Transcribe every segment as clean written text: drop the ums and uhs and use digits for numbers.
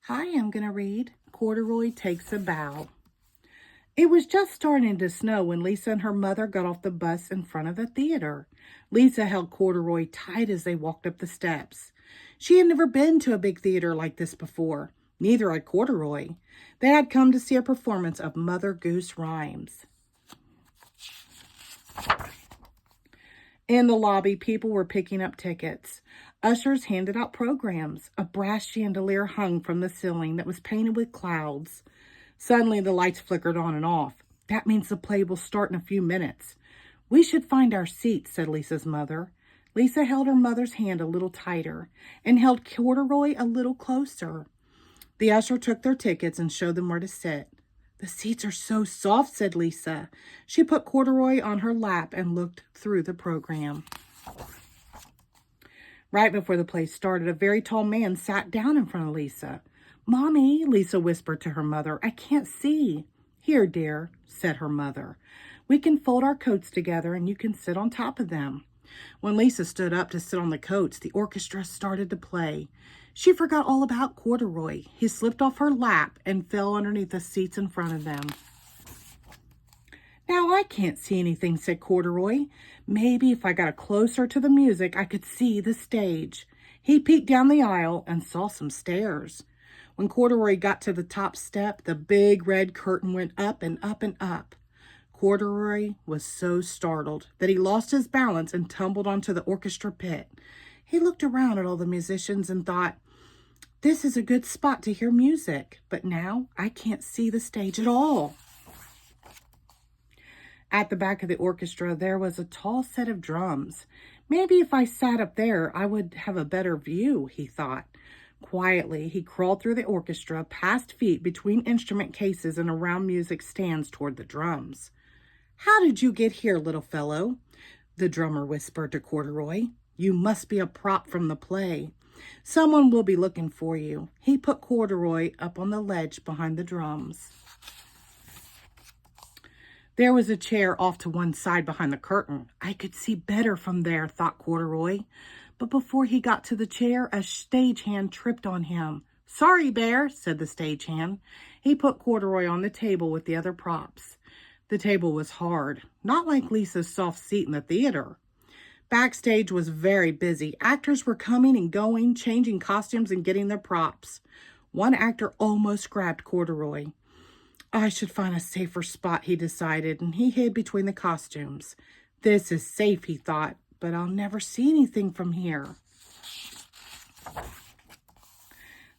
Hi, I'm going to read Corduroy Takes a Bow. It was just starting to snow when Lisa and her mother got off the bus in front of the theater. Lisa held Corduroy tight as they walked up the steps. She had never been to a big theater like this before. Neither had Corduroy. They had come to see a performance of Mother Goose Rhymes. In the lobby, people were picking up tickets. Ushers handed out programs. A brass chandelier hung from the ceiling that was painted with clouds. Suddenly, the lights flickered on and off. That means the play will start in a few minutes. We should find our seats, said Lisa's mother. Lisa held her mother's hand a little tighter and held Corduroy a little closer. The usher took their tickets and showed them where to sit. The seats are so soft, said Lisa. She put Corduroy on her lap and looked through the program. Right before the play started, a very tall man sat down in front of Lisa. Mommy, Lisa whispered to her mother, I can't see. Here, dear, said her mother. We can fold our coats together and you can sit on top of them. When Lisa stood up to sit on the coats, the orchestra started to play. She forgot all about Corduroy. He slipped off her lap and fell underneath the seats in front of them. Now I can't see anything, said Corduroy. Maybe if I got closer to the music, I could see the stage. He peeked down the aisle and saw some stairs. When Corduroy got to the top step, the big red curtain went up and up and up. Corduroy was so startled that he lost his balance and tumbled onto the orchestra pit. He looked around at all the musicians and thought, this is a good spot to hear music, but now I can't see the stage at all. At the back of the orchestra, there was a tall set of drums. Maybe if I sat up there, I would have a better view, he thought. Quietly, he crawled through the orchestra, past feet between instrument cases and around music stands toward the drums. How did you get here, little fellow? The drummer whispered to Corduroy. You must be a prop from the play. Someone will be looking for you. He put Corduroy up on the ledge behind the drums. There was a chair off to one side behind the curtain. I could see better from there, thought Corduroy. But before he got to the chair, a stagehand tripped on him. Sorry, Bear, said the stagehand. He put Corduroy on the table with the other props. The table was hard, not like Lisa's soft seat in the theater. Backstage was very busy. Actors were coming and going, changing costumes and getting their props. One actor almost grabbed Corduroy. I should find a safer spot, he decided, and he hid between the costumes. This is safe, he thought, but I'll never see anything from here.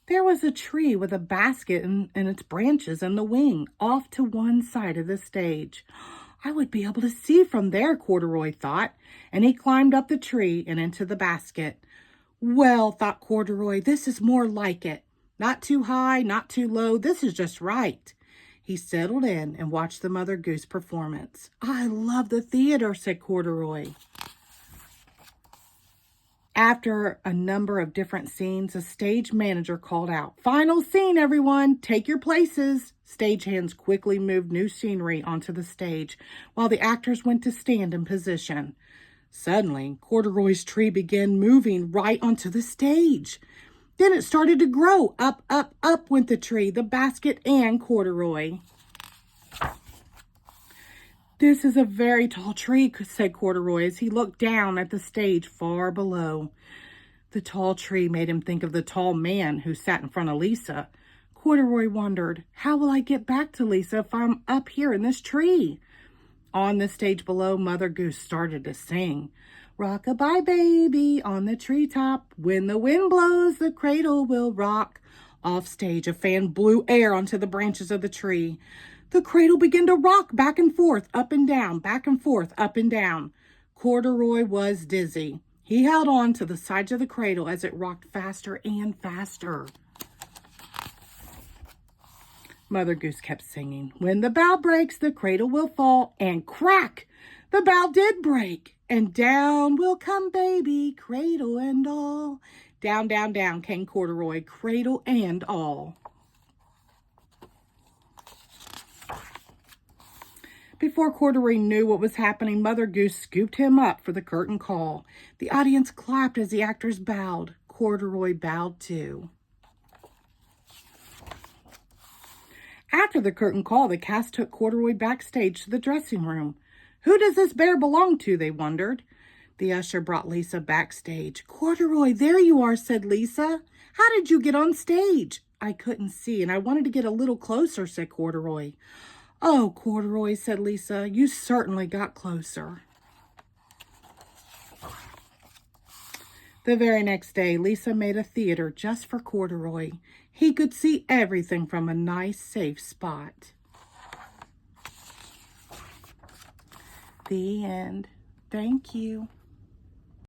There was a tree with a basket and its branches in the wing, off to one side of the stage. I would be able to see from there, Corduroy thought, and he climbed up the tree and into the basket. Well, thought Corduroy, this is more like it. Not too high, not too low, this is just right. He settled in and watched the Mother Goose performance. I love the theater, said Corduroy. After a number of different scenes, a stage manager called out, Final scene, everyone, take your places. Stagehands quickly moved new scenery onto the stage while the actors went to stand in position. Suddenly, Corduroy's tree began moving right onto the stage. Then it started to grow. Up, up, up went the tree, the basket, and Corduroy. This is a very tall tree, said Corduroy as he looked down at the stage far below. The tall tree made him think of the tall man who sat in front of Lisa. Corduroy wondered, how will I get back to Lisa if I'm up here in this tree? On the stage below, Mother Goose started to sing. Rock-a-bye, baby, on the treetop. When the wind blows, the cradle will rock. Off stage, a fan blew air onto the branches of the tree. The cradle began to rock back and forth, up and down, back and forth, up and down. Corduroy was dizzy. He held on to the sides of the cradle as it rocked faster and faster. Mother Goose kept singing. When the bough breaks, the cradle will fall, and crack! The bough did break, and down will come baby, cradle and all. Down, down, down came Corduroy, cradle and all. Before Corduroy knew what was happening, Mother Goose scooped him up for the curtain call. The audience clapped as the actors bowed. Corduroy bowed too. After the curtain call, the cast took Corduroy backstage to the dressing room. Who does this bear belong to, they wondered. The usher brought Lisa backstage. Corduroy, there you are, said Lisa. How did you get on stage? I couldn't see, and I wanted to get a little closer, said Corduroy. Oh, Corduroy, said Lisa, you certainly got closer. The very next day, Lisa made a theater just for Corduroy. He could see everything from a nice, safe spot. The end. Thank you.